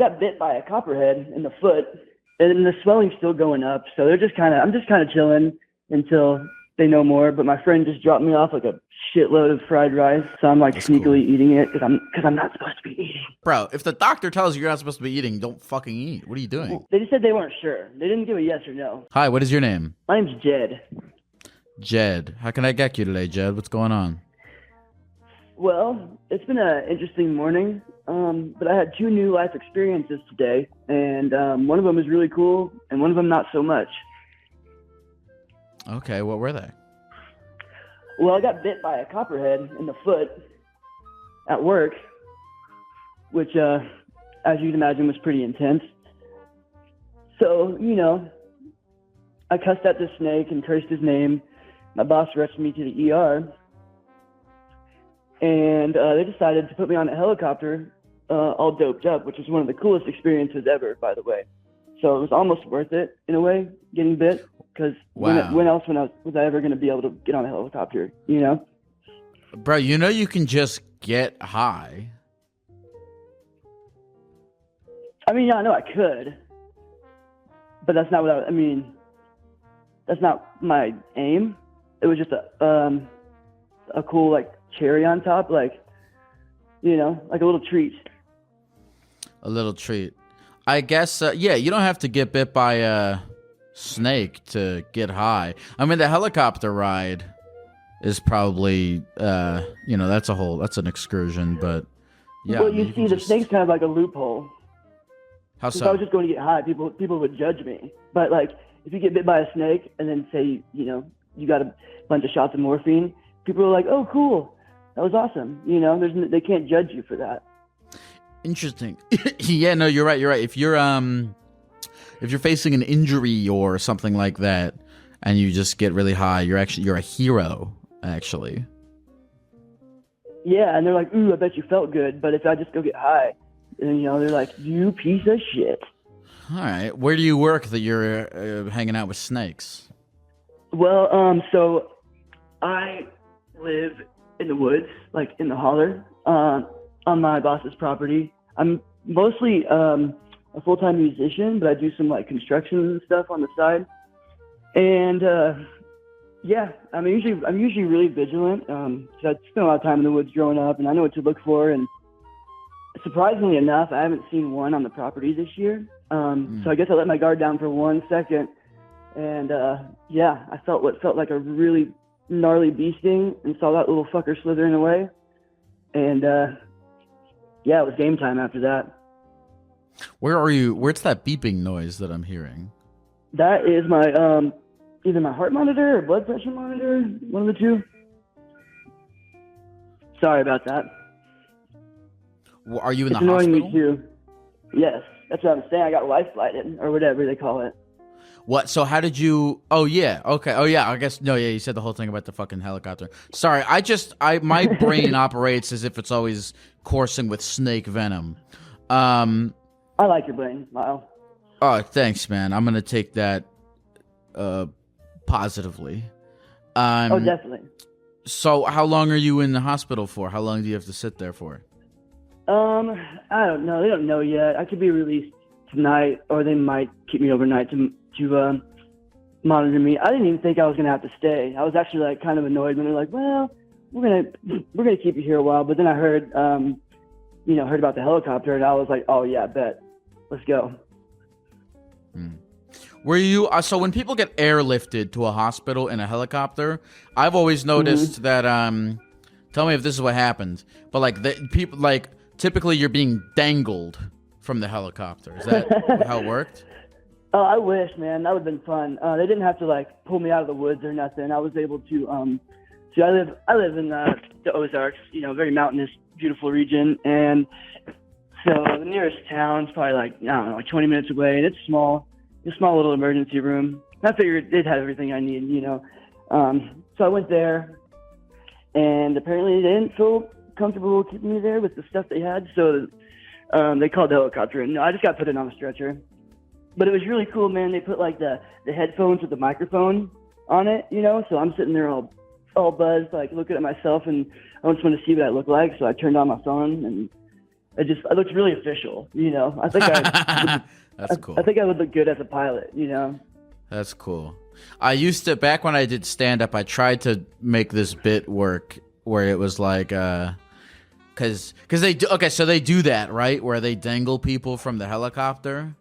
got bit by a copperhead in the foot, and the swelling's still going up. So I'm just kind of chilling until they know more. But my friend just dropped me off like a shitload of fried rice, so I'm like That's sneakily cool. eating it because I'm not supposed to be eating. Bro, if the doctor tells you you're not supposed to be eating, don't fucking eat. What are you doing? They just said they weren't sure. They didn't give a yes or no. Hi, what is your name? My name's Jed. Jed. How can I get you today, Jed? What's going on? Well, it's been an interesting morning, but I had 2 new life experiences today, and one of them is really cool, and one of them not so much. Okay, what were they? Well, I got bit by a copperhead in the foot at work, which, as you can imagine, was pretty intense. So, I cussed at the snake and cursed his name. My boss rushed me to the ER. And they decided to put me on a helicopter all doped up, which was one of the coolest experiences ever, by the way. So it was almost worth it, in a way, getting bit. Because Wow. when else was I ever going to be able to get on a helicopter, Bro, you can just get high. I mean, yeah, I know I could. But that's not what that's not my aim. It was just a cool, like, cherry on top, like a little treat. A little treat. I guess, yeah, you don't have to get bit by a snake to get high. I mean, the helicopter ride is probably, that's an excursion, but yeah. Well, you see, the snake's kind of like a loophole. How If so? I was just going to get high, people would judge me. But, like, if you get bit by a snake and then say, you got a bunch of shots of morphine, people are like, oh, cool. That was awesome. They can't judge you for that. Interesting. Yeah, no, you're right. If you're facing an injury or something like that, and you just get really high, you're a hero. Actually. Yeah, and they're like, ooh, I bet you felt good. But if I just go get high, and they're like, you piece of shit. All right. Where do you work that you're hanging out with snakes? Well, so I live in the woods, like in the holler, on my boss's property. I'm mostly a full-time musician, but I do some like construction and stuff on the side. And yeah, I'm usually really vigilant. So I spent a lot of time in the woods growing up, and I know what to look for. And surprisingly enough, I haven't seen one on the property this year. So I guess I let my guard down for 1 second, and yeah, I felt what felt like a really gnarly bee sting and saw that little fucker slithering away. And yeah, it was game time after that. Where are you? Where's that beeping noise that I'm hearing? That is my either my heart monitor or blood pressure monitor, one of the two. Sorry about that. Well, are you in It's the annoying hospital? me too. Yes, that's what I'm saying. I got life flighted or whatever they call it. What? So how did you? Oh yeah. Okay. Oh yeah. I guess no. Yeah. You said the whole thing about the fucking helicopter. Sorry. My brain operates as if it's always coursing with snake venom. I like your brain, Lyle. Oh, thanks, man. I'm gonna take that positively. Oh, definitely. So how long are you in the hospital for? How long do you have to sit there for? I don't know. They don't know yet. I could be released tonight, or they might keep me overnight to monitor me. I didn't even think I was gonna have to stay. I was actually like kind of annoyed when they're like, "Well, we're gonna keep you here a while." But then I heard, heard about the helicopter, and I was like, "Oh yeah, bet. Let's go." Were you so when people get airlifted to a hospital in a helicopter, I've always noticed that tell me if this is what happened, but like people like typically you're being dangled from the helicopter. Is that how it worked? Oh, I wish, man. That would have been fun. They didn't have to like pull me out of the woods or nothing. I was able to see, I live in the Ozarks, very mountainous, beautiful region, and so the nearest town's probably like 20 minutes away, and it's small. A small little emergency room. I figured they'd have everything I need, So I went there, and apparently they didn't feel comfortable keeping me there with the stuff they had, so they called the helicopter, and I just got put in on a stretcher. But it was really cool, man. They put like the headphones with the microphone on it, so I'm sitting there all buzzed, like looking at myself, and I just wanted to see what I look like, so I turned on my phone, and It looks really official, you know. I think That's cool. I think I would look good as a pilot, you know. That's cool. I used to, back when I did stand up, I tried to make this bit work where it was like, cause they do, okay, so they do that, right? Where they dangle people from the helicopter.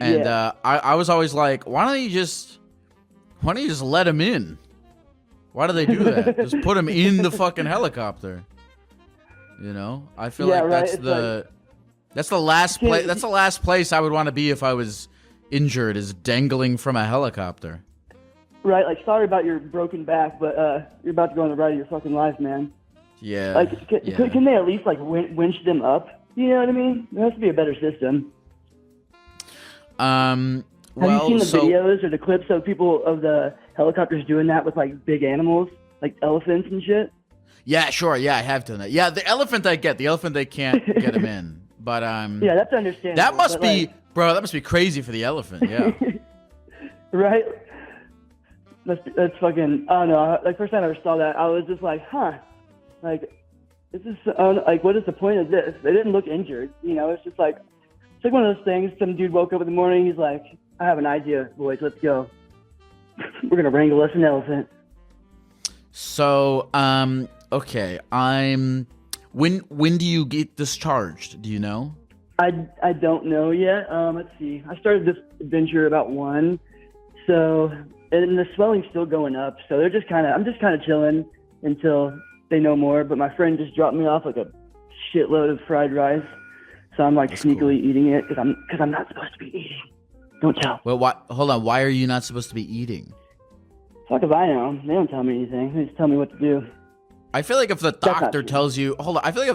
And, I was always like, why don't you just let them in? Why do they do that? Just put them in the fucking helicopter. You know? I feel like that's the last place, that's the last place I would want to be if I was injured, is dangling from a helicopter. Right, like, sorry about your broken back, but you're about to go on the ride of your fucking life, man. Yeah. Like, can they at least, like, winch them up? You know what I mean? There has to be a better system. Have you seen the videos or the clips of people of the helicopters doing that with, like, big animals, like elephants and shit? Yeah, sure. Yeah, I have done that. Yeah, the elephant I get. The elephant they can't get him in. But yeah, that's understandable. That must be, bro. That must be crazy for the elephant. Yeah. Right. That's fucking. I don't know. Like, first time I ever saw that, I was just like, huh. Like, this is like, what is the point of this? They didn't look injured. You know, it's just like, it's like one of those things. Some dude woke up in the morning. He's like, I have an idea, boys. Let's go. We're gonna wrangle us an elephant. So, okay. When do you get discharged? Do you know? I don't know yet. Let's see. I started this adventure about 1, so, and the swelling's still going up. So I'm just kind of chilling until they know more. But my friend just dropped me off like a shitload of fried rice, so I'm like sneakily eating it because I'm not supposed to be eating. Don't tell. Well, hold on. Why are you not supposed to be eating? Fuck if I know. They don't tell me anything. They just tell me what to do. I feel like if the doctor tells you, hold on. I feel like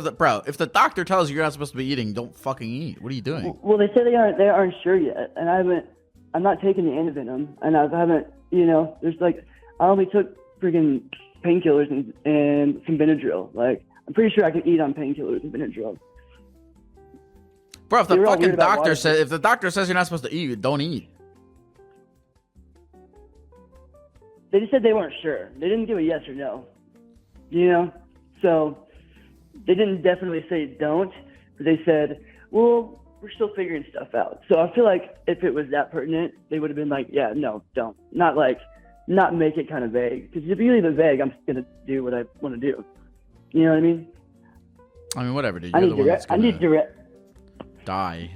if the doctor tells you you're not supposed to be eating, don't fucking eat. What are you doing? Well, they say they aren't sure yet, and I'm not taking the antivenom, and I haven't, you know, there's like, I only took freaking painkillers and some Benadryl. Like, I'm pretty sure I can eat on painkillers and Benadryl. Bro, if the doctor says you're not supposed to eat, don't eat. They just said they weren't sure. They didn't give a yes or no. You know? So they didn't definitely say don't, but they said, well, we're still figuring stuff out. So I feel like if it was that pertinent, they would have been like, yeah, no, don't. Not make it kind of vague. Because if you leave it vague, I'm going to do what I want to do. You know what I mean? I mean, whatever, dude. You're the one that's I need direct. Die.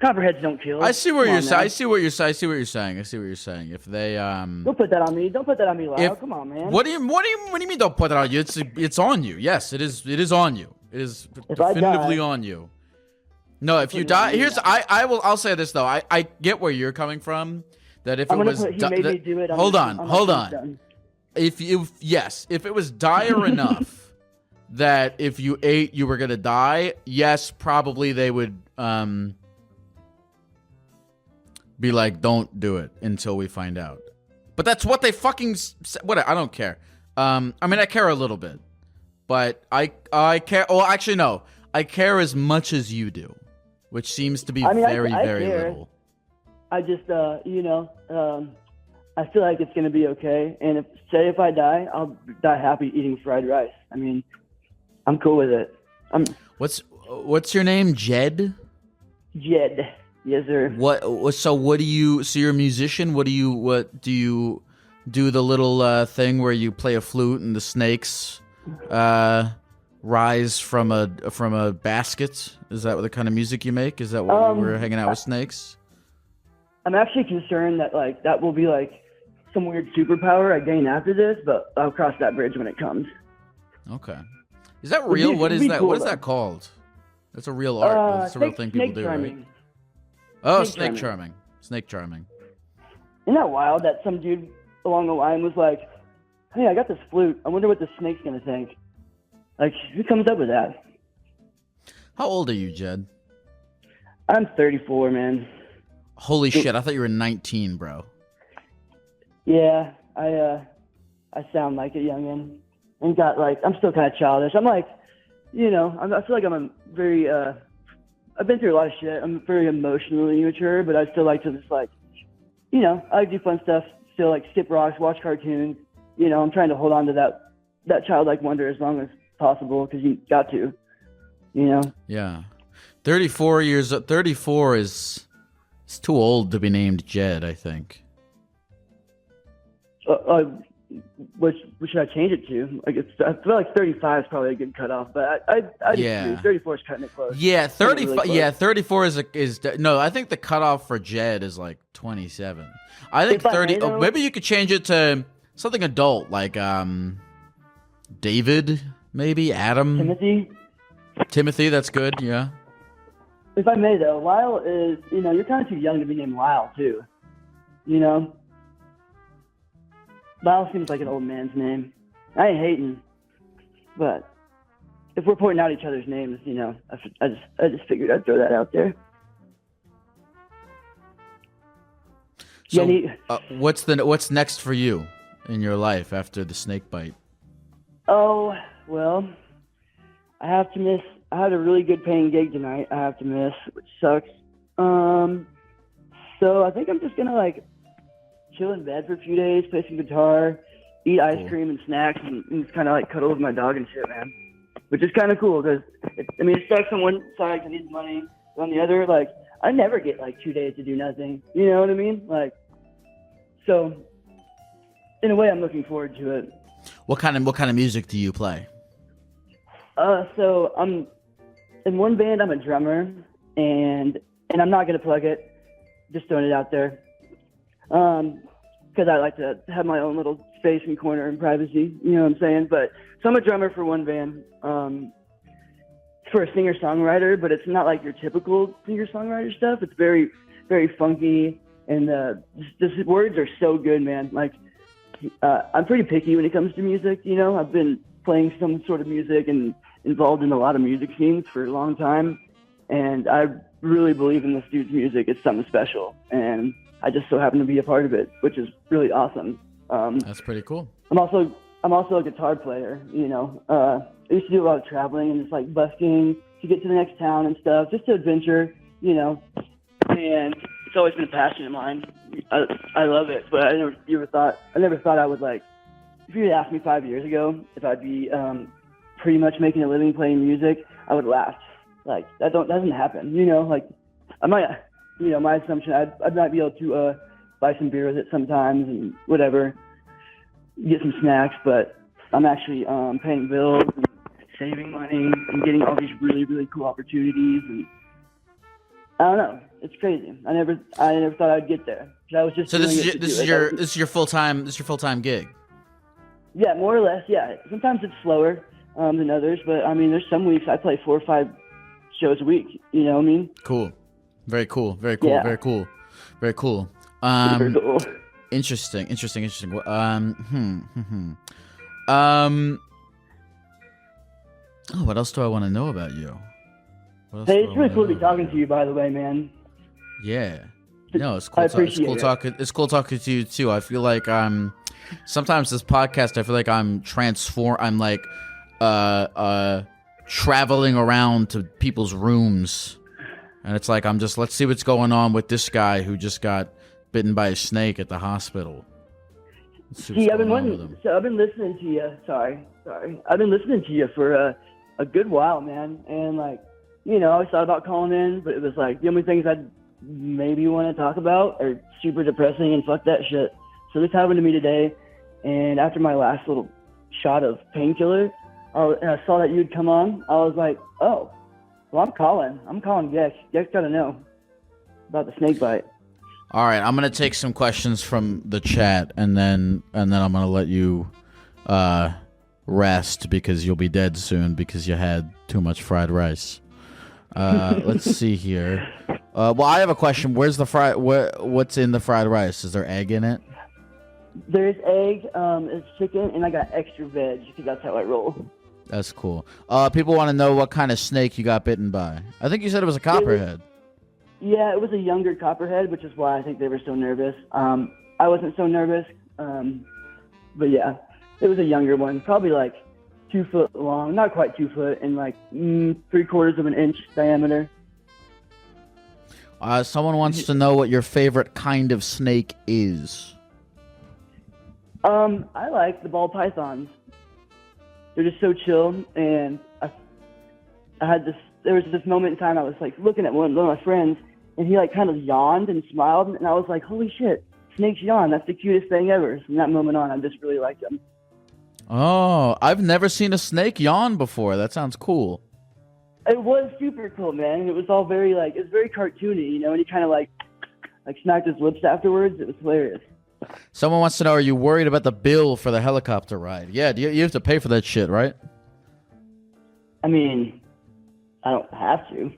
Copperheads don't kill. I see what you're saying. I see what you're saying. If they don't put that on me. Don't put that on me, Lyle. Come on, man. What do you mean? Don't put it on you? It's on you. Yes, it is. It is on you. It is definitively on you. No, if you die, I'll say this though. I get where you're coming from. That if it was, hold on. If it was dire enough that if you ate, you were gonna die. Yes, probably they would be like, don't do it until we find out. But that's what they fucking what I don't care. I mean, I care a little bit, but I care. Well, actually, no, I care as much as you do, which seems to be very little. I just, you know, I feel like it's gonna be okay. And if I die, I'll die happy eating fried rice. I mean, I'm cool with it. What's your name? Jed? Jed. Yes, sir. So you're a musician. What do you do the little thing where you play a flute and the snakes rise from a basket? Is that what the kind of music you make? Is that why you were hanging out with snakes? I'm actually concerned that like that will be like some weird superpower I gain after this, but I'll cross that bridge when it comes. Okay. Is that real? What is that? Cool, what is that called? That's a real art. That's a real thing people do, right? Oh, snake charming. Snake charming. Isn't that wild that some dude along the line was like, hey, I got this flute. I wonder what the snake's going to think. Like, who comes up with that? How old are you, Jed? I'm 34, man. Holy shit, I thought you were 19, bro. Yeah, I sound like a youngin'. And I'm still kind of childish. I'm like, you know, I feel like I'm a very, I've been through a lot of shit. I'm very emotionally mature, but I still like to just like, you know, I like to do fun stuff. Still like skip rocks, watch cartoons. You know, I'm trying to hold on to that childlike wonder as long as possible because you got to. You know? Yeah. 34 is it's too old to be named Jed, I think. What should I change it to? Like I feel like 35 is probably a good cutoff, but I disagree. 34 is cutting it close. Yeah, 35. Really yeah, 34 is no. I think the cutoff for Jed is like 27. I think 30. Oh, maybe you could change it to something adult, like David, maybe Adam, Timothy. That's good. Yeah. If I may, though, Lyle is, you're kind of too young to be named Lyle too. You know. Lyle seems like an old man's name. I ain't hating, but if we're pointing out each other's names, I just figured I'd throw that out there. So, what's next for you in your life after the snake bite? Oh, well, I had a really good paying gig tonight. I have to miss, which sucks. So I think I'm just gonna chill in bed for a few days, play some guitar, eat ice cream and snacks, and just kind of cuddle with my dog and shit, man. Which is kind of cool because it sucks on one side 'cause I need money, but on the other, I never get 2 days to do nothing. You know what I mean? So in a way, I'm looking forward to it. What kind of music do you play? So I'm in one band. I'm a drummer, and I'm not gonna plug it. Just throwing it out there. Because I like to have my own little space and corner and privacy, you know what I'm saying? But so I'm a drummer for one band, for a singer-songwriter, but it's not like your typical singer-songwriter stuff. It's very, very funky, and the words are so good, man. I'm pretty picky when it comes to music, I've been playing some sort of music and involved in a lot of music scenes for a long time, and I really believe in this dude's music. It's something special, and I just so happen to be a part of it, which is really awesome. That's pretty cool. I'm also a guitar player, I used to do a lot of traveling and just busking to get to the next town and stuff, just to adventure, and it's always been a passion of mine. I love it, but I never thought I would if you had asked me 5 years ago if I'd be pretty much making a living playing music, I would laugh. That doesn't happen, I might. My assumption, I might be able to buy some beer with it sometimes and whatever, get some snacks, but I'm actually paying bills and saving money and getting all these really, really cool opportunities. And I don't know, it's crazy. I never thought I'd get there. I was just this is your full-time gig. Yeah, more or less. Yeah, sometimes it's slower than others, but there's some weeks I play 4 or 5 shows a week. You know what I mean? Cool. Very cool. Very cool. Yeah. Very cool. Very cool. Super cool. Interesting. Oh, what else do I want to know about you? Hey, it's really cool to be talking to you, by the way, man. Yeah. No, it's cool. It's cool talking to you too. I feel like sometimes this podcast, I feel like I'm traveling around to people's rooms. And it's like, let's see what's going on with this guy who just got bitten by a snake at the hospital. See, I've been listening to you. Sorry. I've been listening to you for a good while, man. And I always thought about calling in, but it was the only things I'd maybe want to talk about are super depressing and fuck that shit. So this happened to me today. And after my last little shot of painkiller, and I saw that you'd come on, I was like, oh. Well, I'm calling Gex. Gex got to know about the snake bite. All right, I'm gonna take some questions from the chat, and then I'm gonna let you rest because you'll be dead soon because you had too much fried rice. Let's see here. Well, I have a question. What's in the fried rice? Is there egg in it? There's egg. It's chicken, and I got extra veg because that's how I roll. That's cool. People want to know what kind of snake you got bitten by. I think you said it was a copperhead. Yeah, it was a younger copperhead, which is why I think they were so nervous. I wasn't so nervous, but yeah, it was a younger one, probably 2 foot long, not quite 2 foot, and 3/4 of an inch diameter. Someone wants to know what your favorite kind of snake is. I like the ball pythons. They're just so chill, and I there was this moment in time I was like looking at one of my friends, and he like kind of yawned and smiled, and I was like, holy shit, snakes yawn. That's the cutest thing ever. From that moment on, I just really liked them. Oh, I've never seen a snake yawn before. That sounds cool. It was super cool, man. It was all very it was very cartoony, you know, and he kind of like smacked his lips afterwards. It was hilarious. Someone wants to know, are you worried about the bill for the helicopter ride? Yeah, you have to pay for that shit, right? I mean, I don't have to.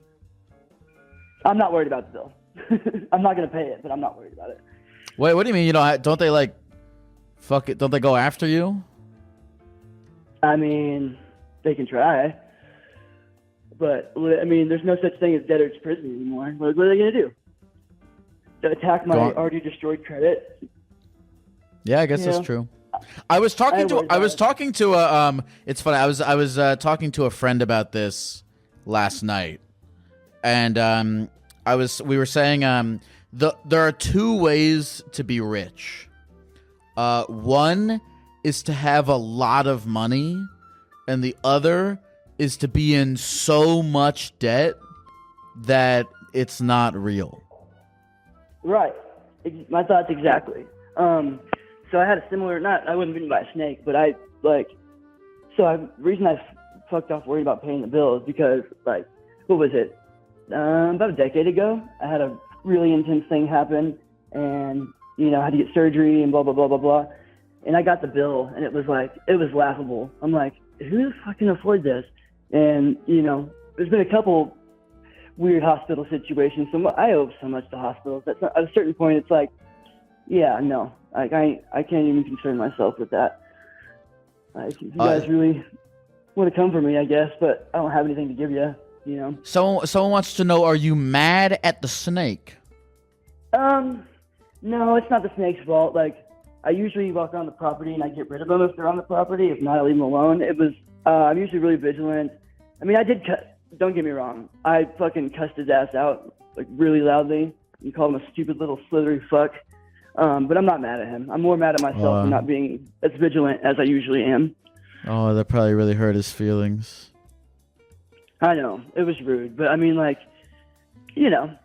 I'm not worried about the bill. I'm not going to pay it, but I'm not worried about it. Wait, what do you mean? Don't they like, fuck it, don't they go after you? I mean, they can try. But, I mean, there's no such thing as debtor's prison anymore. What are they going to do? To attack my already destroyed credit? Yeah, I guess that's true. I was talking to a it's funny. I was talking to a friend about this last night, and we were saying there are two ways to be rich. One is to have a lot of money, and the other is to be in so much debt that it's not real. Right. My thoughts exactly. So I had a similar, I wasn't bitten by a snake, but the reason I fucked off worrying about paying the bill is because, what was it? About a decade ago, I had a really intense thing happen, and, you know, I had to get surgery and blah, blah, blah, blah, blah. And I got the bill, and it was laughable. I'm like, who the fuck can afford this? And, you know, there's been a couple weird hospital situations. So I owe so much to hospitals. At a certain point, it's like, yeah, no. I can't even concern myself with that. You guys really want to come for me, I guess, but I don't have anything to give you, you know. Someone wants to know, are you mad at the snake? No, it's not the snake's fault. I usually walk around the property and I get rid of them if they're on the property. If not, I leave them alone. I'm usually really vigilant. I mean, don't get me wrong. I fucking cussed his ass out, really loudly, and called him a stupid little slithery fuck. But I'm not mad at him. I'm more mad at myself for not being as vigilant as I usually am. Oh, that probably really hurt his feelings. I know. It was rude. But, I mean, you know.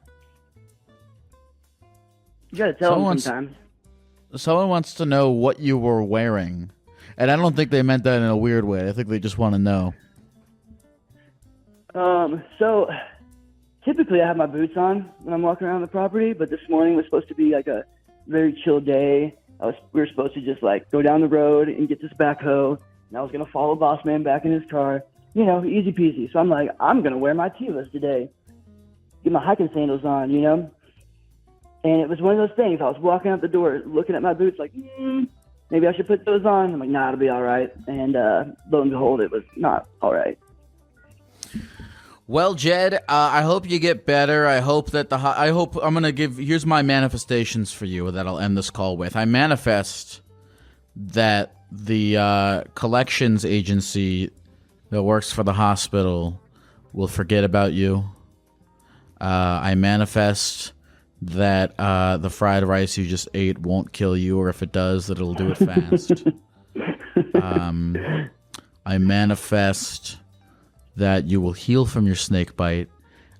You gotta tell him sometimes. Someone wants to know what you were wearing. And I don't think they meant that in a weird way. I think they just want to know. So, typically I have my boots on when I'm walking around the property. But this morning was supposed to be a very chill day. We were supposed to just go down the road and get this backhoe, and I was gonna follow Boss Man back in his car, you know, easy peasy. So I'm like, I'm gonna wear my Tevas today, get my hiking sandals on, you know. And it was one of those things. I was walking out the door, looking at my boots, maybe I should put those on. I'm like, nah, it'll be all right. And lo and behold, it was not all right. Well, Jed, I hope you get better. I hope that I'm going to here's my manifestations for you that I'll end this call with. I manifest that the collections agency that works for the hospital will forget about you. I manifest that the fried rice you just ate won't kill you, or if it does, that it'll do it fast. I manifest that you will heal from your snake bite,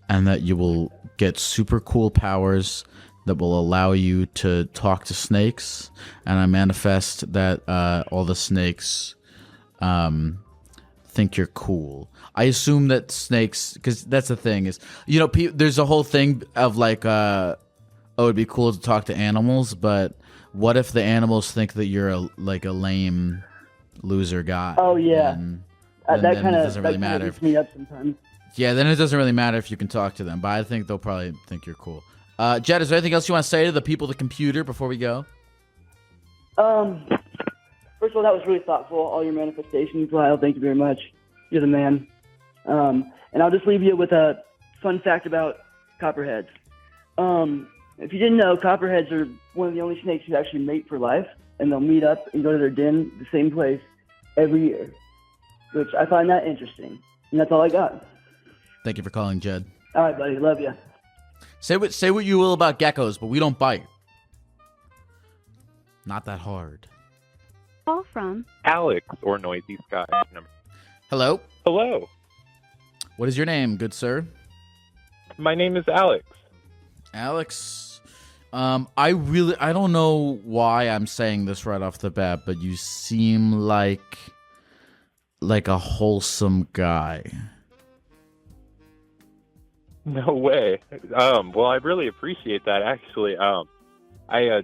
and that you will get super cool powers that will allow you to talk to snakes. And I manifest that all the snakes think you're cool. I assume that snakes, because that's the thing is, you know, there's a whole thing of it'd be cool to talk to animals, but what if the animals think that you're a lame loser guy? Oh yeah. Then it doesn't really matter. Beats me up sometimes. Yeah, then it doesn't really matter if you can talk to them, but I think they'll probably think you're cool. Jed, is there anything else you want to say to the people at the computer before we go? First of all, that was really thoughtful. All your manifestations, Lyle. Thank you very much. You're the man. And I'll just leave you with a fun fact about copperheads. If you didn't know, copperheads are one of the only snakes who actually mate for life, and they'll meet up and go to their den, the same place, every year, which I find that interesting. And that's all I got. Thank you for calling, Jed. All right, buddy. Love you. Say what you will about geckos, but we don't bite. Not that hard. Call from Alex or Noisy Sky. Hello? Hello. What is your name, good sir? My name is Alex. Alex, I don't know why I'm saying this right off the bat, but you seem like a wholesome guy. No way. Well, I really appreciate that, actually. I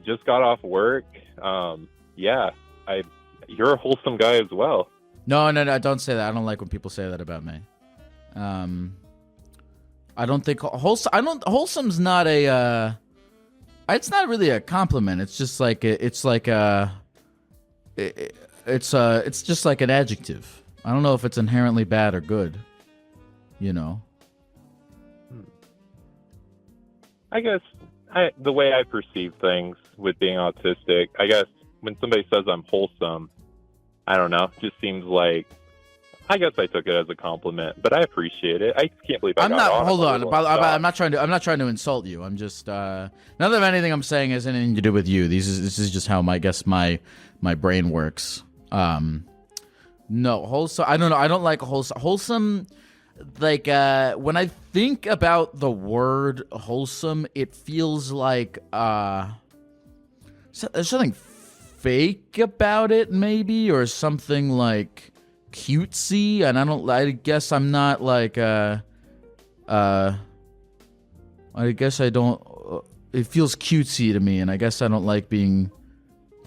just got off work. Yeah, you're a wholesome guy as well. No, don't say that. I don't like when people say that about me. I don't think wholesome's not a it's not really a compliment. It's just like it's just like an adjective. I don't know if it's inherently bad or good, you know. I guess the way I perceive things with being autistic, I guess when somebody says I'm wholesome, I don't know, it just seems like, I guess I took it as a compliment, but I appreciate it. I just can't believe I'm not trying to insult you. I'm just none of anything I'm saying has anything to do with you. This is just how my brain works. No, wholesome. I don't know. I don't like wholesome. Wholesome, like when I think about the word wholesome, it feels like there's something fake about it, maybe, or something like cutesy, and I guess I'm not like I guess I don't it feels cutesy to me, and I guess I don't like being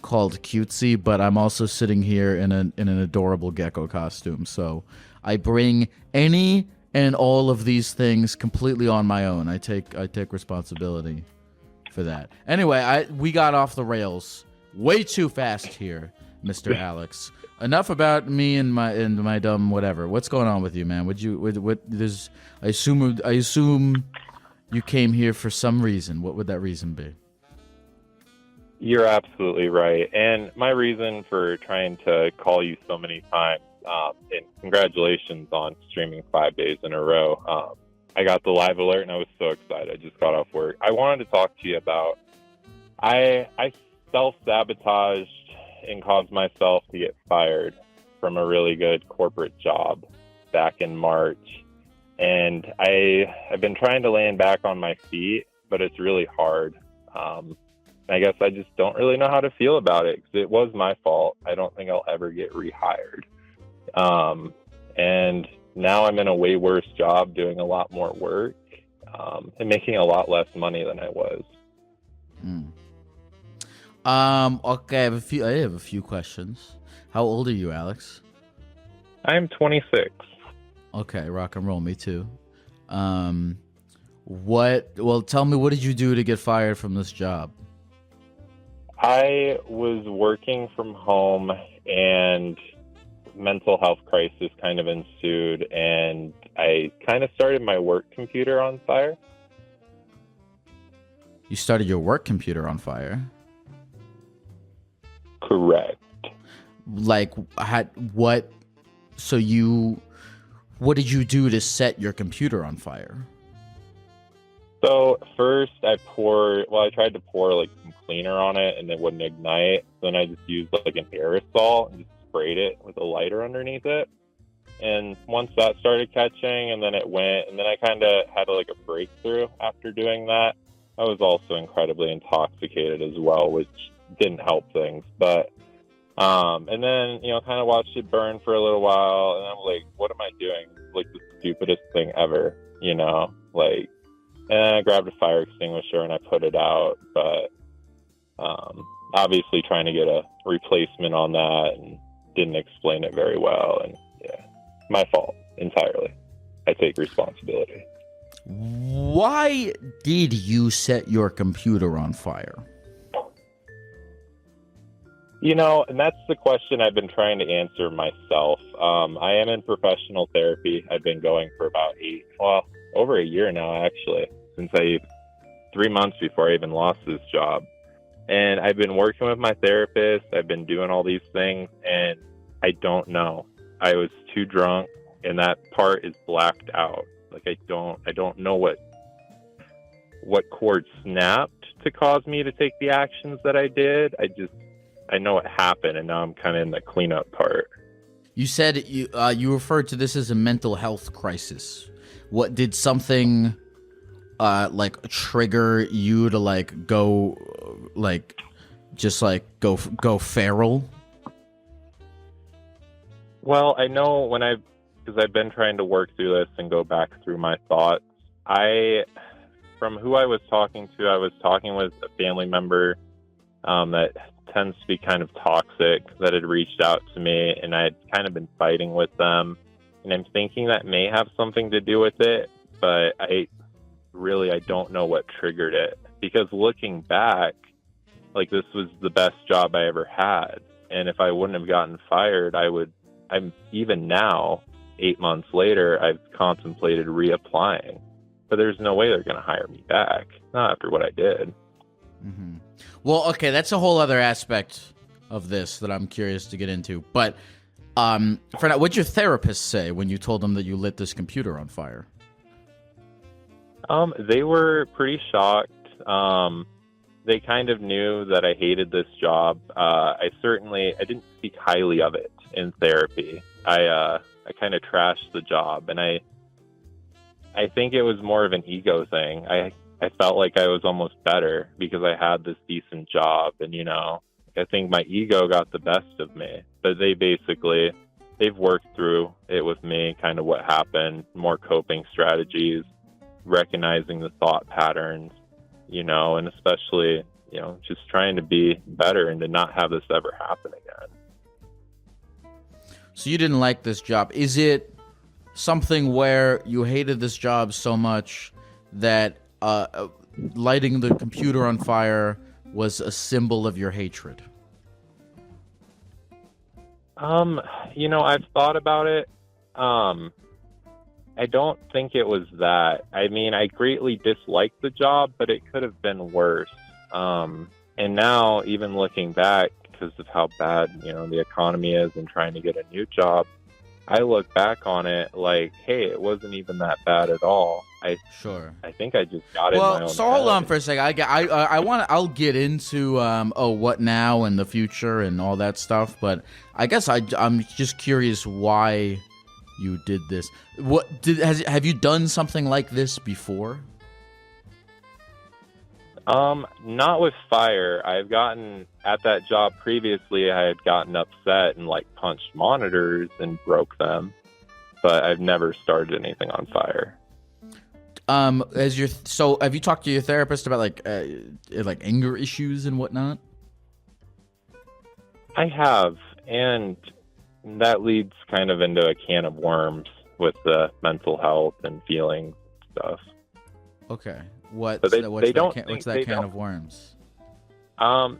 called cutesy, but I'm also sitting here in an adorable gecko costume, so I bring any and all of these things completely on my own. I take responsibility for that. Anyway, we got off the rails way too fast here, Mr. Alex. Enough about me and my dumb whatever. What's going on with you, man? I assume you came here for some reason. What would that reason be? You're absolutely right. And my reason for trying to call you so many times, and congratulations on streaming 5 days in a row. I got the live alert and I was so excited. I just got off work. I wanted to talk to you about, I self-sabotaged and caused myself to get fired from a really good corporate job back in March. And I've been trying to land back on my feet, but it's really hard. I guess I just don't really know how to feel about it because it was my fault. I don't think I'll ever get rehired. And now I'm in a way worse job doing a lot more work and making a lot less money than I was. Okay, I have a few questions. How old are you, Alex? I'm 26. Okay, rock and roll, me too. Tell me, what did you do to get fired from this job? I was working from home and mental health crisis kind of ensued, and I kind of started my work computer on fire. You started your work computer on fire? Correct. Like, what did you do to set your computer on fire? So first I tried to pour like some cleaner on it and it wouldn't ignite. Then I just used like an aerosol and just sprayed it with a lighter underneath it. And once that started catching and then it went, and then I kind of had like a breakthrough after doing that. I was also incredibly intoxicated as well, which didn't help things. But and then, kind of watched it burn for a little while, and I'm like, what am I doing? It's like the stupidest thing ever, like, and I grabbed a fire extinguisher and I put it out, but obviously trying to get a replacement on that and didn't explain it very well, and yeah, my fault entirely. I take responsibility. Why did you set your computer on fire? And that's the question I've been trying to answer myself. I am in professional therapy. I've been going for about over a year now, actually, since 3 months before I even lost this job. And I've been working with my therapist. I've been doing all these things, and I don't know. I was too drunk, and that part is blacked out. Like, I don't know what cord snapped to cause me to take the actions that I did. I know it happened, and now I'm kind of in the cleanup part. You said you referred to this as a mental health crisis. what did something like trigger you to like go like just like go feral? Well, I know because I've been trying to work through this and go back through my thoughts. From who I was talking to, I was talking with a family member that tends to be kind of toxic that had reached out to me, and I had kind of been fighting with them. And I'm thinking that may have something to do with it, but I don't know what triggered it. Because looking back, like, this was the best job I ever had. And if I wouldn't have gotten fired, I'm even now, 8 months later, I've contemplated reapplying. But there's no way they're going to hire me back, not after what I did. Mm-hmm. Well, okay, that's a whole other aspect of this that I'm curious to get into. But for now, what'd your therapist say when you told them that you lit this computer on fire? They were pretty shocked. They kind of knew that I hated this job. I didn't speak highly of it in therapy. I kind of trashed the job, and I think it was more of an ego thing. I felt like I was almost better because I had this decent job, and I think my ego got the best of me. But they've worked through it with me, kind of what happened, more coping strategies, recognizing the thought patterns, and especially, just trying to be better and to not have this ever happen again. So you didn't like this job. Is it something where you hated this job so much that lighting the computer on fire was a symbol of your hatred? I've thought about it. I don't think it was that. I mean, I greatly disliked the job, but it could have been worse. And now, even looking back, because of how bad, the economy is and trying to get a new job, I look back on it like, hey, it wasn't even that bad at all. I think I just got it in my own head. So hold on for a second. I'll get into what now and the future and all that stuff, but I guess I'm just curious why you did this. Have you done something like this before? Not with fire. I've gotten at that job previously. I had gotten upset and punched monitors and broke them, but I've never started anything on fire. So have you talked to your therapist about anger issues and whatnot? I have, and that leads kind of into a can of worms with the mental health and feelings stuff. Okay. What's that can of worms?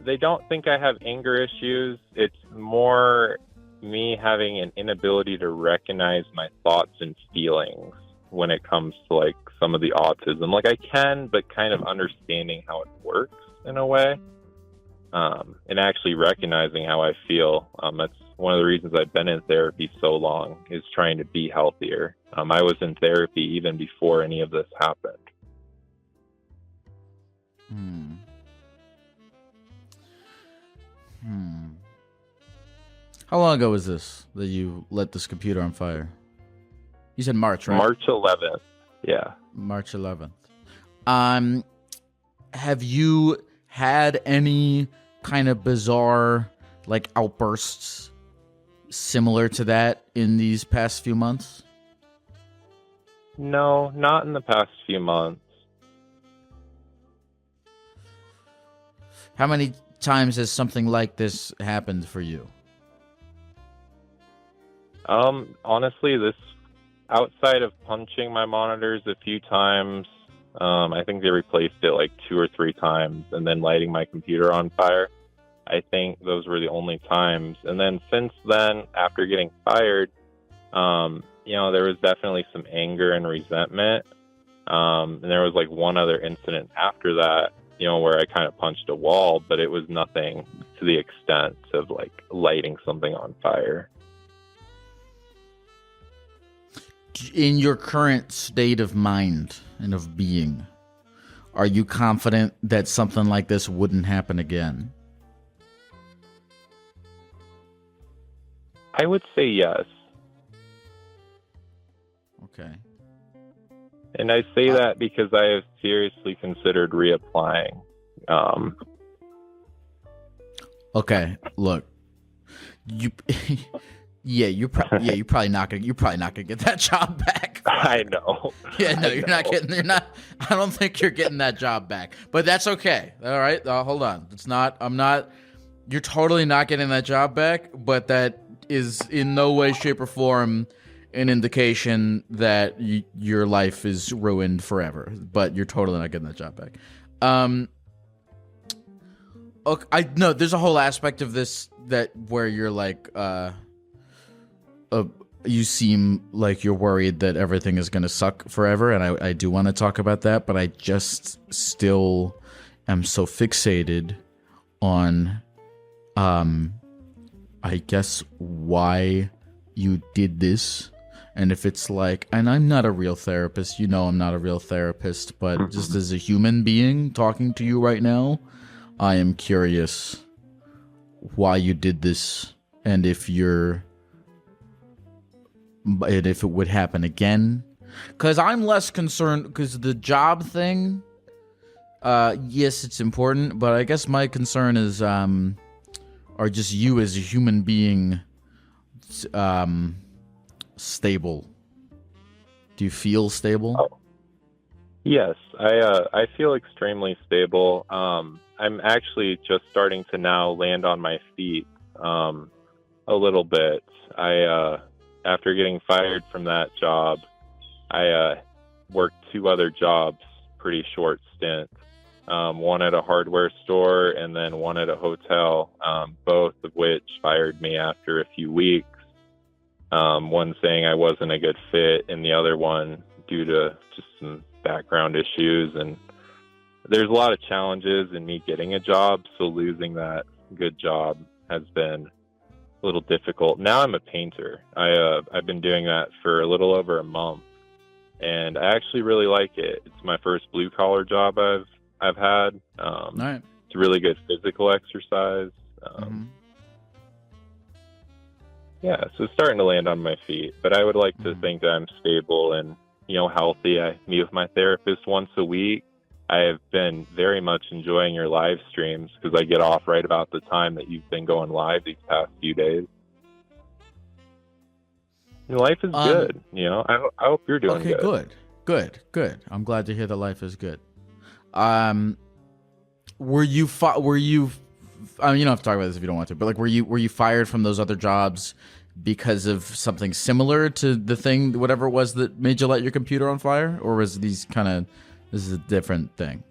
They don't think I have anger issues. It's more me having an inability to recognize my thoughts and feelings when it comes to some of the autism. I can, but kind of understanding how it works in a way, and actually recognizing how I feel. That's one of the reasons I've been in therapy so long, is trying to be healthier. I was in therapy even before any of this happened. How long ago was this that you lit this computer on fire? You said March, right? March 11th. Yeah. March 11th. Have you had any kind of bizarre outbursts similar to that in these past few months? No, not in the past few months. How many times has something like this happened for you? Honestly, this, outside of punching my monitors a few times, I think they replaced it 2 or 3 times, and then lighting my computer on fire. I think those were the only times. And then since then, after getting fired, there was definitely some anger and resentment. And there was one other incident after that, where I kind of punched a wall, but it was nothing to the extent of lighting something on fire. In your current state of mind and of being, are you confident that something like this wouldn't happen again? I would say yes. Okay. And I say that because I have seriously considered reapplying. Okay, look, you, you're probably not gonna get that job back. I know. Yeah, no, you're not. I don't think you're getting that job back. But that's okay. All right, hold on. You're totally not getting that job back. But that is in no way, shape, or form an indication that your life is ruined forever. But you're totally not getting that job back. Okay, I know there's a whole aspect of this where you're like, you seem like you're worried that everything is going to suck forever, and I do want to talk about that, but I just still am so fixated on, I guess, why you did this. And if it's like, and I'm not a real therapist, I'm not a real therapist, but just as a human being talking to you right now, I am curious why you did this, and if it would happen again. Because I'm less concerned, because the job thing, yes, it's important, but I guess my concern is, are just you as a human being, stable. Do you feel stable? Oh. Yes, I feel extremely stable. I'm actually just starting to now land on my feet a little bit. After getting fired from that job, I worked 2 other jobs, pretty short stint. One at a hardware store and then one at a hotel, both of which fired me after a few weeks. One saying I wasn't a good fit, and the other one due to just some background issues. And there's a lot of challenges in me getting a job, so losing that good job has been a little difficult. Now I'm a painter. I've been doing that for a little over a month, and I actually really like it. It's my first blue collar job I've had. Right. It's a really good physical exercise. Yeah, so starting to land on my feet, but I would like to think that I'm stable and, healthy. I meet with my therapist once a week. I have been very much enjoying your live streams because I get off right about the time that you've been going live these past few days. And life is good, I hope you're doing good. Okay, good. I'm glad to hear that life is good. Were you I mean, you don't have to talk about this if you don't want to, but like, were you fired from those other jobs because of something similar to the thing, whatever it was that made you light your computer on fire, or was this is a different thing?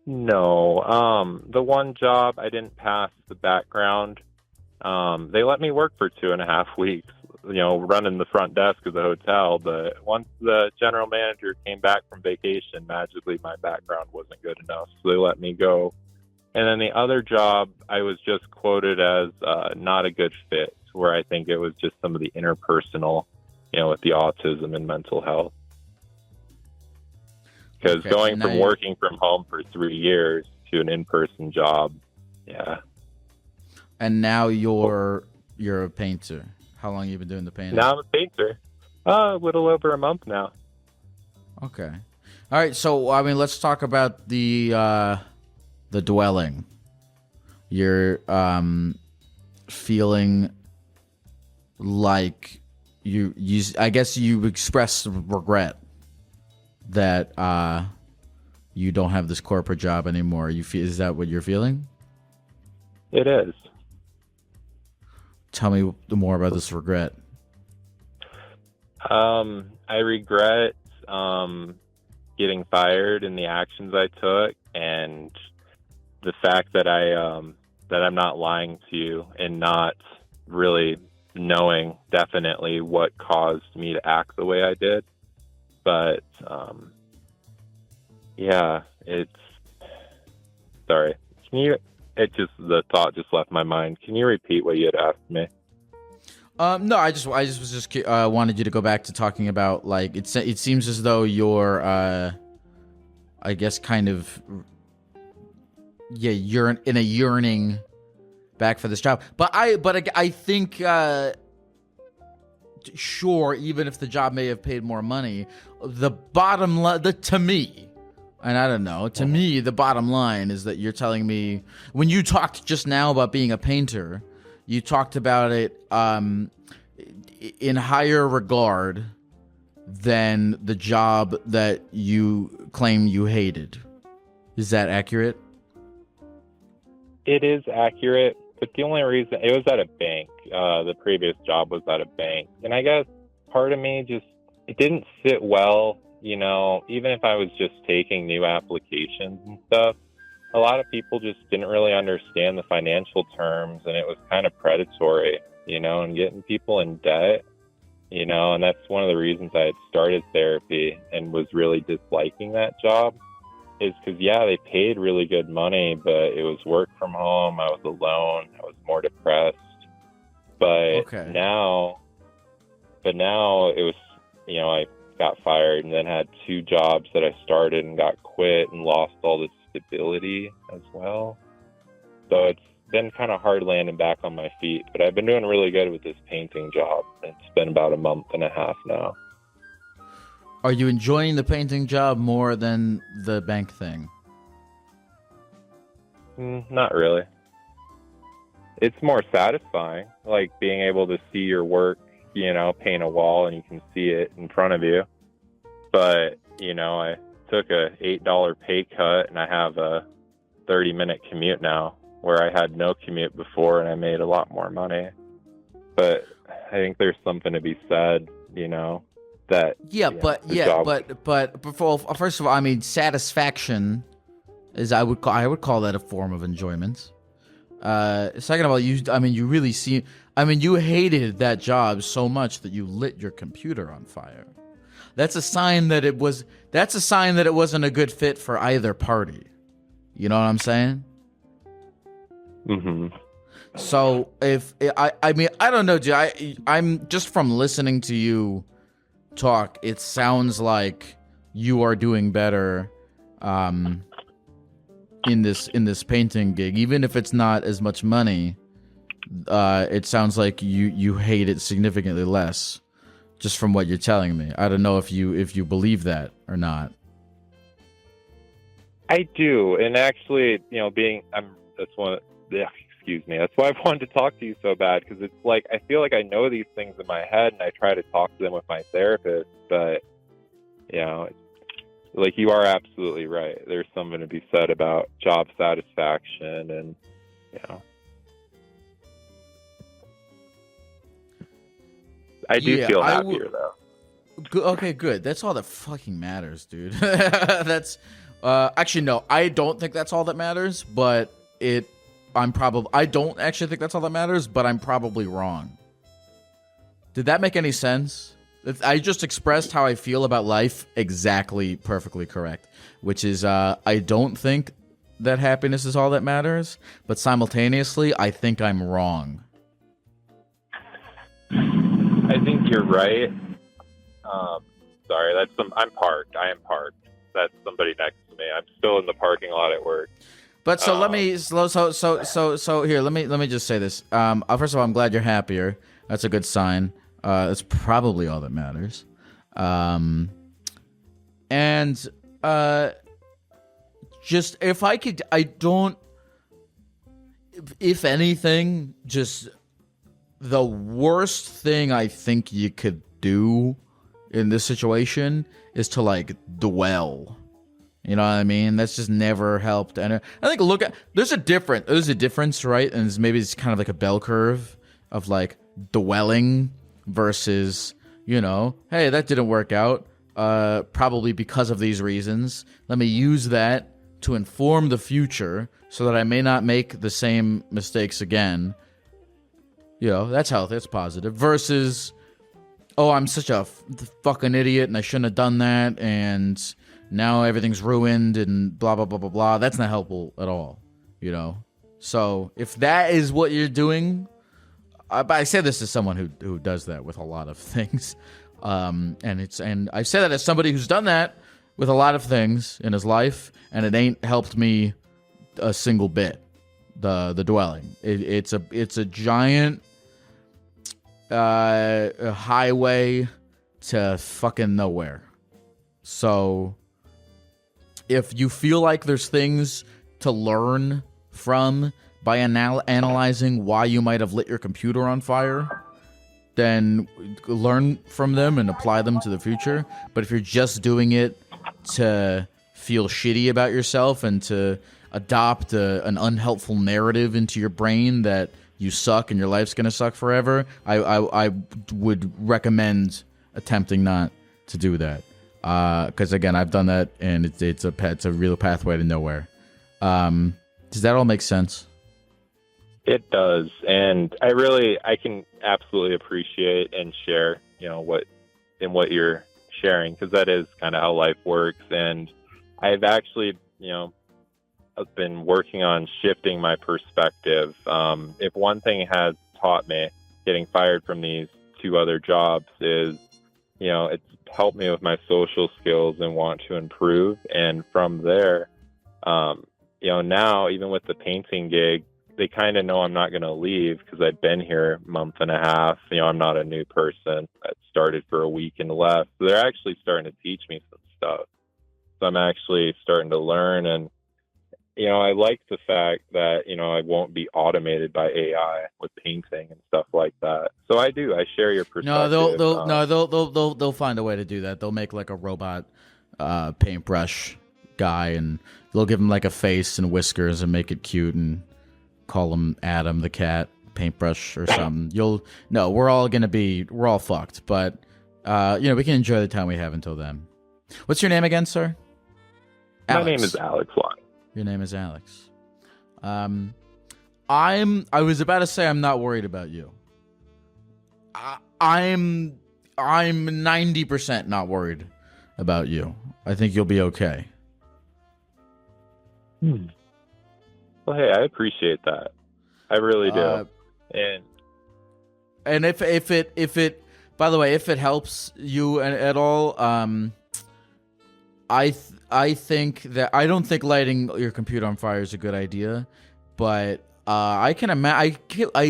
No, the one job I didn't pass the background. They let me work for 2.5 weeks, running the front desk of the hotel. But once the general manager came back from vacation, magically my background wasn't good enough, so they let me go. And then the other job, I was just quoted as not a good fit, where I think it was just some of the interpersonal, with the autism and mental health. Because going from working from home for 3 years to an in-person job, yeah. And now you're a painter. How long have you been doing the painting? Now I'm a painter. A little over a month now. Okay. All right. So I mean, let's talk about the dwelling. You're feeling like you I guess you expressed regret that you don't have this corporate job anymore. Is that what you're feeling? It is. Tell me more about this regret. I regret getting fired and the actions I took, and the fact that I'm not lying to you and not really knowing definitely what caused me to act the way I did. But yeah, sorry. The thought just left my mind. Can you repeat what you had asked me? No, I just wanted you to go back to talking about, like, it seems as though you're I guess kind of you're in a yearning back for this job. But I think sure, even if the job may have paid more money, the bottom line, to me, and I don't know, to me, the bottom line is that you're telling me, when you talked just now about being a painter, you talked about it in higher regard than the job that you claim you hated. Is that accurate? It is accurate, but the only reason, it was at a bank. The previous job was at a bank. And I guess part of me just, it didn't sit well, you know, even if I was just taking new applications and stuff. A lot of people just didn't really understand the financial terms, and it was kind of predatory, you know, and getting people in debt, you know, and that's one of the reasons I had started therapy and was really disliking that job. Is because, yeah, they paid really good money, but it was work from home. I was alone. I was more depressed. But now it was, you know, I got fired and then had 2 jobs that I started and got quit and lost all the stability as well. So it's been kind of hard landing back on my feet. But I've been doing really good with this painting job. It's been about a month and a half now. Are you enjoying the painting job more than the bank thing? Not really. It's more satisfying, like being able to see your work, you know, paint a wall and you can see it in front of you. But, you know, I took a $8 pay cut and I have a 30-minute commute now, where I had no commute before and I made a lot more money. But I think there's something to be said, you know. But first of all, I mean, satisfaction is I would call that a form of enjoyment. Second of all, you hated that job so much that you lit your computer on fire. That's a sign that it wasn't a good fit for either party. You know what I'm saying? Mm-hmm. So I don't know, dude. I'm just from listening to you talk, it sounds like you are doing better in this painting gig, even if it's not as much money. It sounds like you hate it significantly less, just from what you're telling me. I don't know if you believe that or not. I do, and actually, you know, excuse me, that's why I wanted to talk to you so bad, because it's like I feel like I know these things in my head and I try to talk to them with my therapist, but, you know, like, you are absolutely right. There's something to be said about job satisfaction, and, you know, I do feel happier though. Okay, good. That's all that fucking matters, dude. That's actually, no, I don't think that's all that matters, but I don't actually think that's all that matters, but I'm probably wrong. Did that make any sense? I just expressed how I feel about life exactly perfectly correct, which is I don't think that happiness is all that matters, but simultaneously, I think I'm wrong. I think you're right. Sorry, I'm parked. I am parked. That's somebody next to me. I'm still in the parking lot at work. But so let me here. Let me just say this. First of all, I'm glad you're happier. That's a good sign. That's probably all that matters. Just if I could, if anything, just the worst thing I think you could do in this situation is to like dwell. You know what I mean? That's just never helped. And I think there's a difference, right? And maybe it's kind of like a bell curve of like dwelling versus, you know, hey, that didn't work out. Probably because of these reasons. Let me use that to inform the future so that I may not make the same mistakes again. You know, that's healthy, that's positive. Versus, oh, I'm such a fucking idiot and I shouldn't have done that, and now everything's ruined and blah, blah, blah, blah, blah. That's not helpful at all, you know? So if that is what you're doing, I say this as someone who does that with a lot of things. And I say that as somebody who's done that with a lot of things in his life, and it ain't helped me a single bit. The dwelling. It's a giant a highway to fucking nowhere. So if you feel like there's things to learn from by analyzing why you might have lit your computer on fire, then learn from them and apply them to the future. But if you're just doing it to feel shitty about yourself and to adopt an unhelpful narrative into your brain that you suck and your life's gonna suck forever, I would recommend attempting not to do that. Because again, I've done that, and it's a real pathway to nowhere. Does that all make sense? It does, and I can absolutely appreciate and share, what you're sharing, because that is kind of how life works. And I've actually, I've been working on shifting my perspective. If one thing has taught me getting fired from these 2 other jobs is, it's helped me with my social skills and want to improve. And from there, now even with the painting gig, they kind of know I'm not going to leave because I've been here a month and a half. I'm not a new person. I started for a week and left. So they're actually starting to teach me some stuff. So I'm actually starting to learn. And, I like the fact that, I won't be automated by AI with painting and stuff like that. So I share your perspective. No, they'll find a way to do that. They'll make like a robot paintbrush guy, and they'll give him like a face and whiskers and make it cute and call him Adam the cat paintbrush or something. We're all fucked, but we can enjoy the time we have until then. What's your name again, sir? My name is Alex Long. Your name is Alex. I was about to say I'm not worried about you. I'm 90% not worried about you. I think you'll be okay. Well, hey, I appreciate that. I really do. And if it, by the way, if it helps you at all, I think that I don't think lighting your computer on fire is a good idea, but I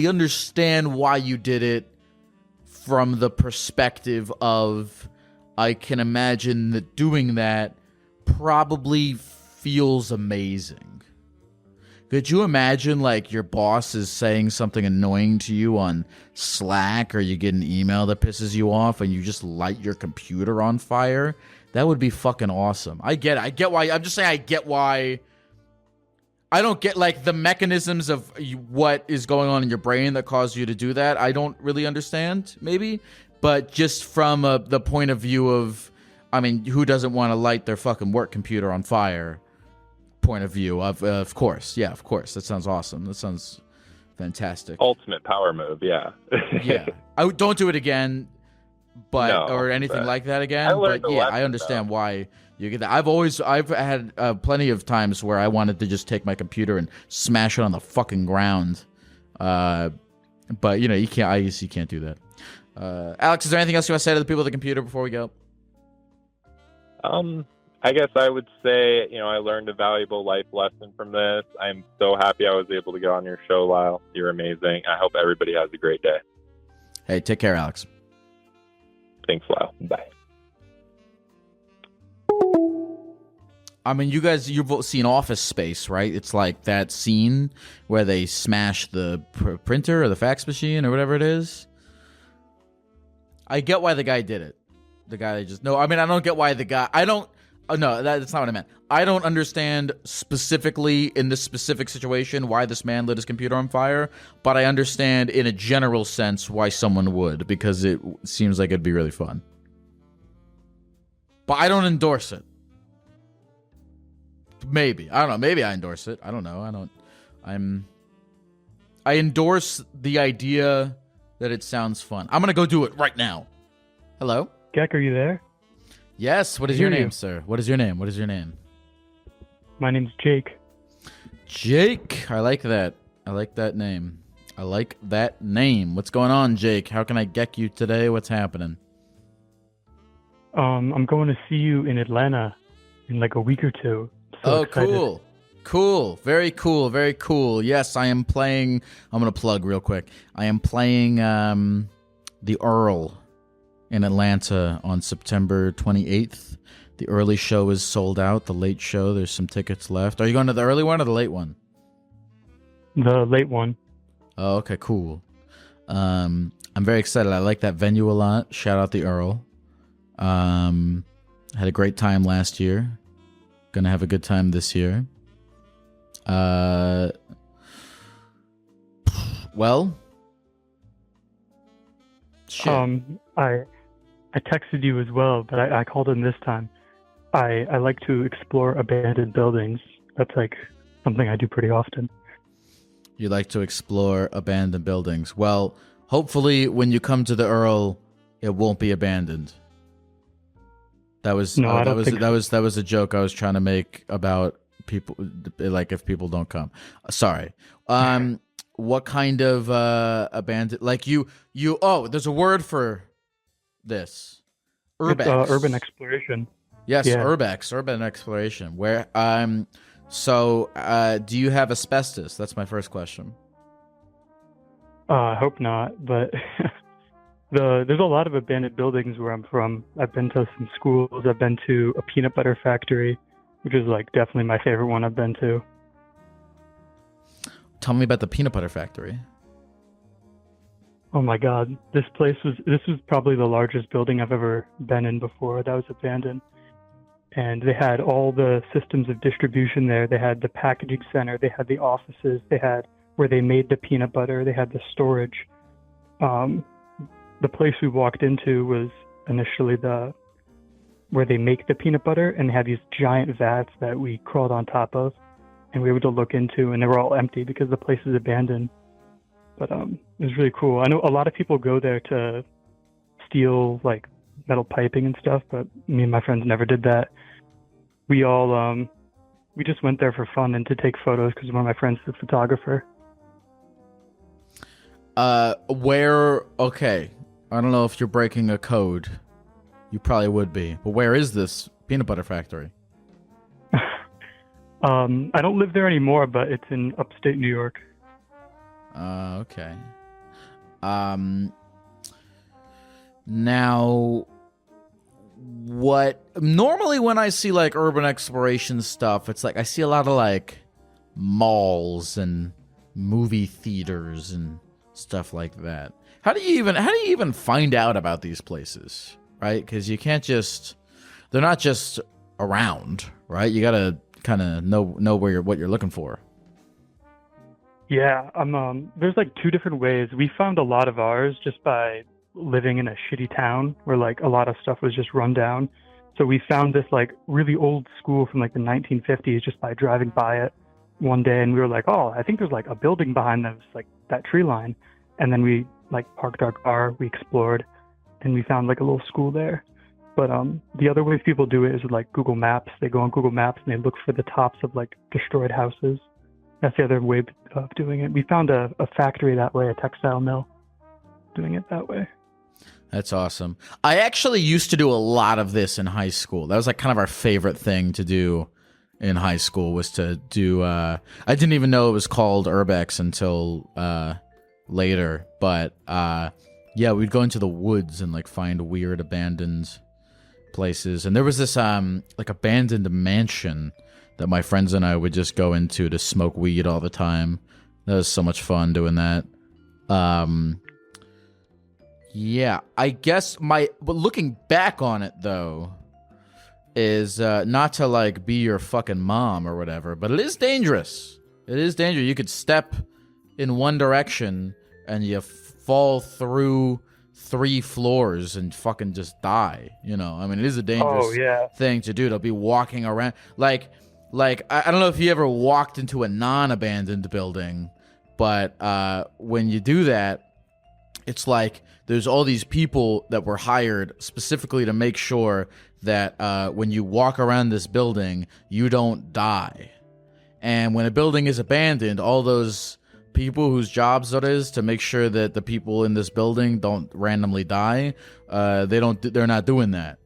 understand why you did it from the perspective of I can imagine that doing that probably feels amazing. Could you imagine, like, your boss is saying something annoying to you on Slack, or you get an email that pisses you off and you just light your computer on fire? That would be fucking awesome. I get why. I'm just saying I get why. I don't get, like, the mechanisms of what is going on in your brain that cause you to do that. I don't really understand, maybe. But just from the point of view of, I mean, who doesn't want to light their fucking work computer on fire? Point of view of course, yeah, of course. That sounds awesome. That sounds fantastic. Ultimate power move, yeah. Yeah, I don't do it again, but or anything like that again. But yeah, I understand why you get that. I've had plenty of times where I wanted to just take my computer and smash it on the fucking ground. But you can't. I guess you can't do that. Alex, is there anything else you want to say to the people at the computer before we go? I guess I would say, I learned a valuable life lesson from this. I'm so happy I was able to go on your show, Lyle. You're amazing. I hope everybody has a great day. Hey, take care, Alex. Thanks, Lyle. Bye. I mean, you've seen Office Space, right? It's like that scene where they smash the printer or the fax machine or whatever it is. I get why the guy did it. The guy just... No, I mean, I don't get why the guy... no, that's not what I meant. I don't understand specifically in this specific situation why this man lit his computer on fire, but I understand in a general sense why someone would, because it seems like it'd be really fun. But I don't endorse it. Maybe. I don't know. Maybe I endorse it. I don't know. I endorse the idea that it sounds fun. I'm going to go do it right now. Hello? Gecko, are you there? Yes. What is your name, sir? What is your name? What is your name? My name's Jake. Jake. I like that. I like that name. I like that name. What's going on, Jake? How can I get you today? What's happening? I'm going to see you in Atlanta in like a week or two. So excited. Cool. Cool. Very cool. Very cool. Yes, I am playing. I'm going to plug real quick. I am playing the Earl in Atlanta on September 28th. The early show is sold out. The late show, there's some tickets left. Are you going to the early one or the late one? The late one. Oh, okay, cool. I'm very excited. I like that venue a lot. Shout out the Earl. Had a great time last year. Gonna have a good time this year. Well, shit. I texted you as well, but I called in this time. I like to explore abandoned buildings. That's like something I do pretty often. You like to explore abandoned buildings. Well, hopefully when you come to the Earl, it won't be abandoned. That was that was a joke I was trying to make about people, like if people don't come. Sorry. What kind of abandoned, like you oh, there's a word for this. Urbex. Urban exploration. Yes, yeah. urban exploration. Where so do you have asbestos? That's my first question. I hope not, but there's a lot of abandoned buildings where I'm from. I've been to some schools. I've been to a peanut butter factory, which is like definitely my favorite one I've been to. Tell me about the peanut butter factory. Oh my God, this was probably the largest building I've ever been in before. That was abandoned. And they had all the systems of distribution there. They had the packaging center. They had the offices. They had where they made the peanut butter. They had the storage. The place we walked into was initially where they make the peanut butter, and they had these giant vats that we crawled on top of, and we were able to look into, and they were all empty because the place is abandoned. But it was really cool. I know a lot of people go there to steal like metal piping and stuff, but me and my friends never did that. We all we just went there for fun and to take photos because one of my friends is a photographer. Okay, I don't know if you're breaking a code. You probably would be, but where is this peanut butter factory? I don't live there anymore, but it's in upstate New York. Okay. Now, what normally when I see like urban exploration stuff, it's like I see a lot of like malls and movie theaters and stuff like that. How do you even find out about these places, right? Because you can't they're not just around, right? You gotta kind of know what you're looking for. Yeah, there's like two different ways. We found a lot of ours just by living in a shitty town where like a lot of stuff was just run down. So we found this like really old school from like the 1950s just by driving by it one day, and we were like, oh, I think there's like a building behind those, like that tree line. And then we like parked our car, we explored, and we found like a little school there. But the other way people do it is with like Google Maps. They go on Google Maps and they look for the tops of like destroyed houses. That's the other way of doing it. We found a factory that way, a textile mill, doing it that way. That's awesome. I actually used to do a lot of this in high school. That was like kind of our favorite thing to do in high school, was to do, I didn't even know it was called Urbex until later. But yeah, we'd go into the woods and like find weird abandoned places. And there was this like abandoned mansion that my friends and I would just go into to smoke weed all the time. That was so much fun doing that. Yeah, I guess but looking back on it though, is not to like be your fucking mom or whatever, but it is dangerous. It is dangerous. You could step in one direction and you fall through 3 floors and fucking just die. You know, I mean, it is a dangerous thing to do. To be walking around like I don't know if you ever walked into a non-abandoned building, but when you do that, it's like there's all these people that were hired specifically to make sure that when you walk around this building, you don't die. And when a building is abandoned, all those people whose jobs it is to make sure that the people in this building don't randomly die, they're not doing that.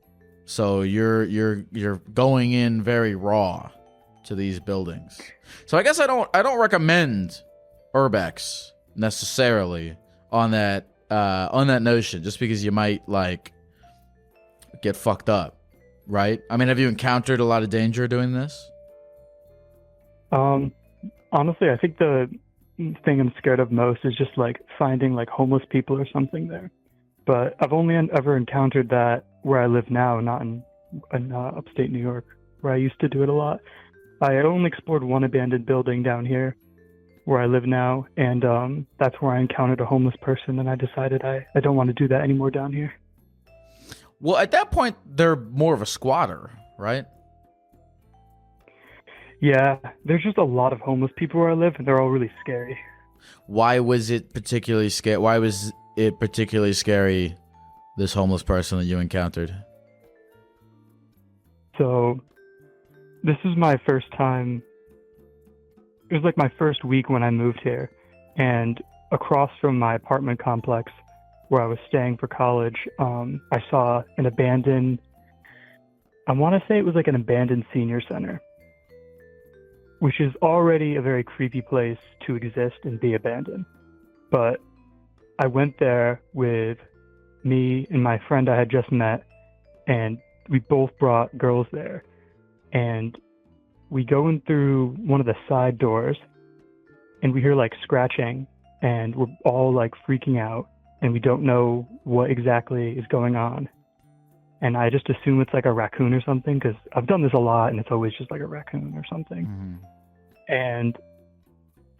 So you're going in very raw to these buildings. So I guess I don't recommend Urbex necessarily on that on that notion, just because you might like get fucked up, right? I mean, have you encountered a lot of danger doing this? Honestly, I think the thing I'm scared of most is just like finding like homeless people or something there. But I've only ever encountered that where I live now, not in upstate New York, where I used to do it a lot. I only explored one abandoned building down here where I live now, and that's where I encountered a homeless person, and I decided I don't want to do that anymore down here. Well, at that point, they're more of a squatter, right? Yeah, there's just a lot of homeless people where I live, and they're all really scary. Why was it particularly scary? Why was it particularly scary, this homeless person that you encountered? So, this is my first time. It was like my first week when I moved here, and across from my apartment complex where I was staying for college, I saw an abandoned, I want to say it was like an abandoned senior center, which is already a very creepy place to exist and be abandoned. But I went there with me and my friend I had just met, and we both brought girls there. And we go in through one of the side doors, and we hear like scratching, and we're all like freaking out, and we don't know what exactly is going on. And I just assume it's like a raccoon or something, because I've done this a lot, and it's always just like a raccoon or something. Mm-hmm. And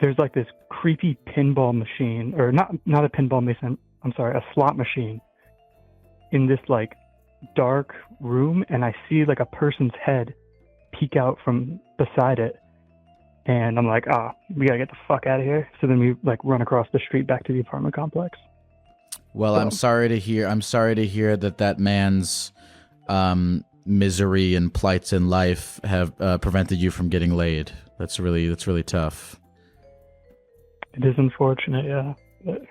there's like this creepy pinball machine, or not a pinball machine, I'm sorry, a slot machine in this like dark room, and I see like a person's head peek out from beside it, and I'm like, we gotta get the fuck out of here. So then we like run across the street back to the apartment complex. Well, I'm sorry to hear that man's misery and plights in life have prevented you from getting laid. That's really tough. It is unfortunate, yeah. But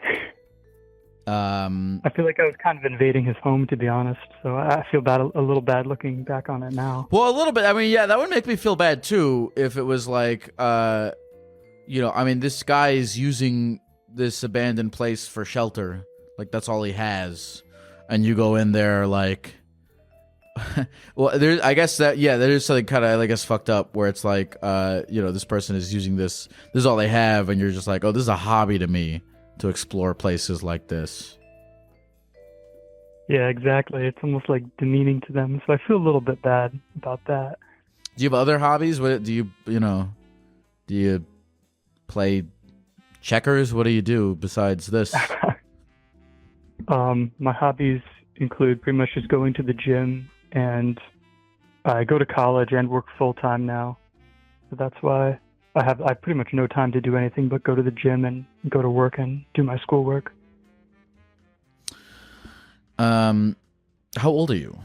I feel like I was kind of invading his home, to be honest. So I feel a little bad looking back on it now. Well, a little bit. I mean, yeah, that would make me feel bad too if it was like, I mean, this guy is using this abandoned place for shelter. Like, that's all he has. And you go in there like, well, I guess that is something kind of, I guess, fucked up where it's like, this person is using this is all they have, and you're just like, oh, this is a hobby to me to explore places like this. Yeah, exactly. It's almost like demeaning to them, so I feel a little bit bad about that. Do you have other hobbies? What do you play checkers? What do you do besides this? My hobbies include pretty much just going to the gym, and I go to college and work full time now. So that's why I pretty much no time to do anything but go to the gym and go to work and do my schoolwork. How old are you?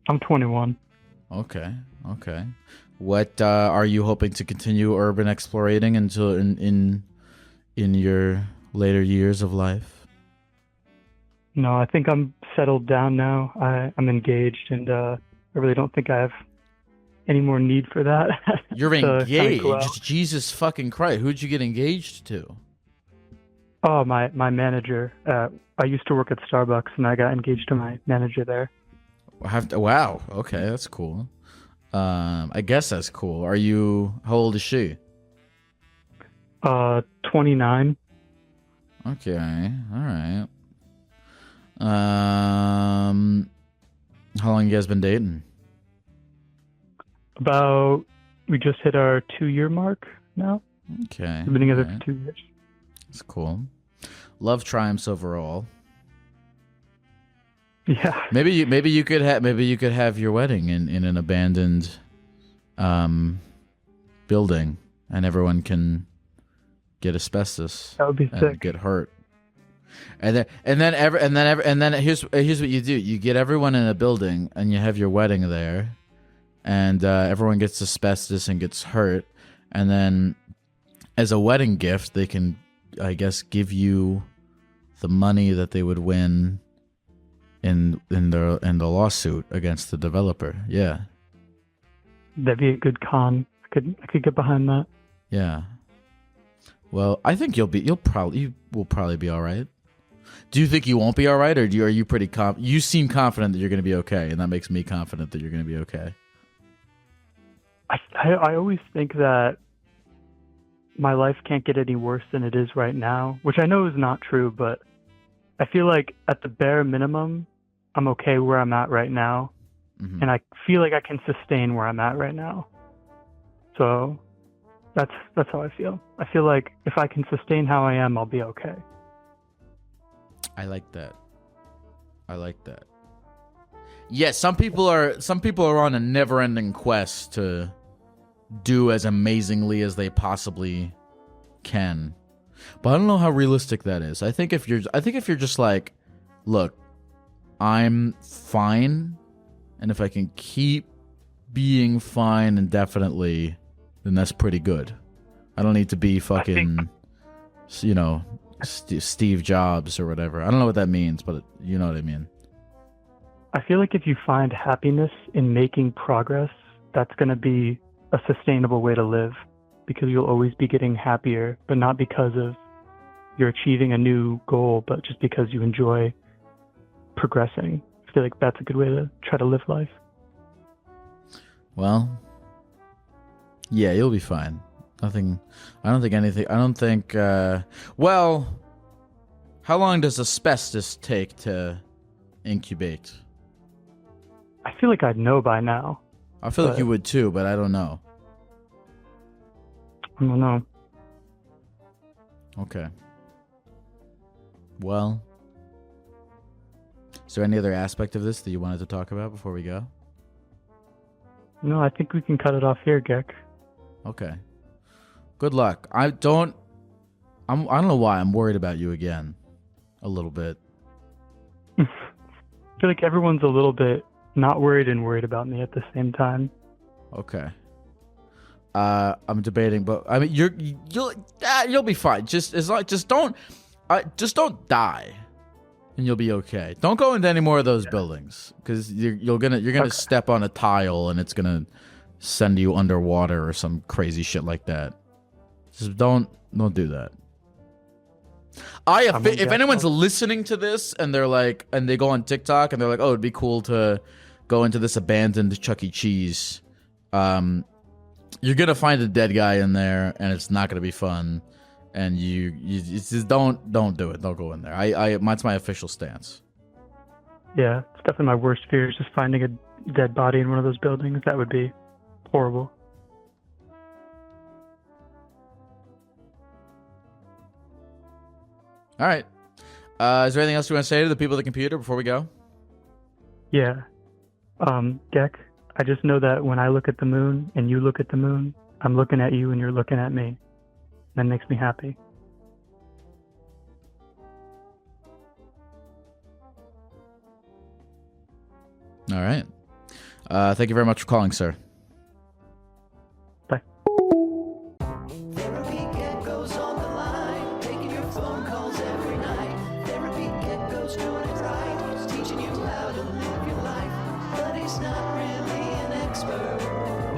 I'm 21. Okay. What are you hoping to continue urban exploring until in your later years of life? No, I think I'm settled down now. I'm engaged, and I really don't think I have any more need for that. You're engaged? Jesus fucking Christ. Who'd you get engaged to? Oh, my manager. I used to work at Starbucks, and I got engaged to my manager there. Wow. Okay, that's cool. I guess that's cool. How old is she? 29. Okay. All right. How long you guys been dating? We just hit our 2-year mark now. Okay. We've been together for 2 years. That's cool. Love triumphs over all. Yeah. Maybe you could have your wedding in an abandoned building, and everyone can get asbestos. That would be sick. Get hurt. And then here's what you do. You get everyone in a building, and you have your wedding there, and everyone gets asbestos and gets hurt, and then as a wedding gift, they can, I guess, give you the money that they would win in the lawsuit against the developer. Yeah. That'd be a good con. I could get behind that. Yeah. Well, I think you will probably be all right. Do you think you won't be all right, or are you pretty you seem confident that you're going to be okay, and that makes me confident that you're going to be okay? I always think that my life can't get any worse than it is right now, which I know is not true, but I feel like at the bare minimum, I'm okay where I'm at right now, and I feel like I can sustain where I'm at right now. So that's how I feel. I feel like if I can sustain how I am, I'll be okay. I like that. Yeah, some people are on a never-ending quest to do as amazingly as they possibly can. But I don't know how realistic that is. I think if you're just like, look, I'm fine, and if I can keep being fine indefinitely, then that's pretty good. I don't need to be fucking, Steve Jobs or whatever. I don't know what that means, but you know what I mean. I feel like if you find happiness in making progress, that's going to be a sustainable way to live, because you'll always be getting happier, but not because of you're achieving a new goal, but just because you enjoy progressing. I feel like that's a good way to try to live life. Well, yeah, you'll be fine. Nothing. I don't think. Well, how long does asbestos take to incubate? I feel like I'd know by now. I feel like you would too, but I don't know. I don't know. Okay. Well, is there any other aspect of this that you wanted to talk about before we go? No, I think we can cut it off here, Geck. Okay. Good luck. I don't know why I'm worried about you again. A little bit. I feel like everyone's a little bit not worried and worried about me at the same time. Okay. I'm debating, but I mean, you'll be fine. Just don't die, and you'll be okay. Don't go into any more of those buildings, because you're gonna step on a tile and it's gonna send you underwater or some crazy shit like that. Just don't do that. If anyone's listening to this and they're like, and they go on TikTok and they're like, oh, it'd be cool to go into this abandoned Chuck E. Cheese, you're gonna find a dead guy in there, and it's not gonna be fun. And you just don't do it. Don't go in there. That's my official stance. Yeah, it's definitely my worst fear is just finding a dead body in one of those buildings. That would be horrible. All right. Is there anything else you want to say to the people at the computer before we go? Yeah. Geck, I just know that when I look at the moon and you look at the moon, I'm looking at you and you're looking at me. That makes me happy. All right. Thank you very much for calling, sir. Bye. Therapy Gecko's on the line, taking your phone calls every night. Therapy Gecko's doing it right, teaching you how to live your life, but he's not really an expert.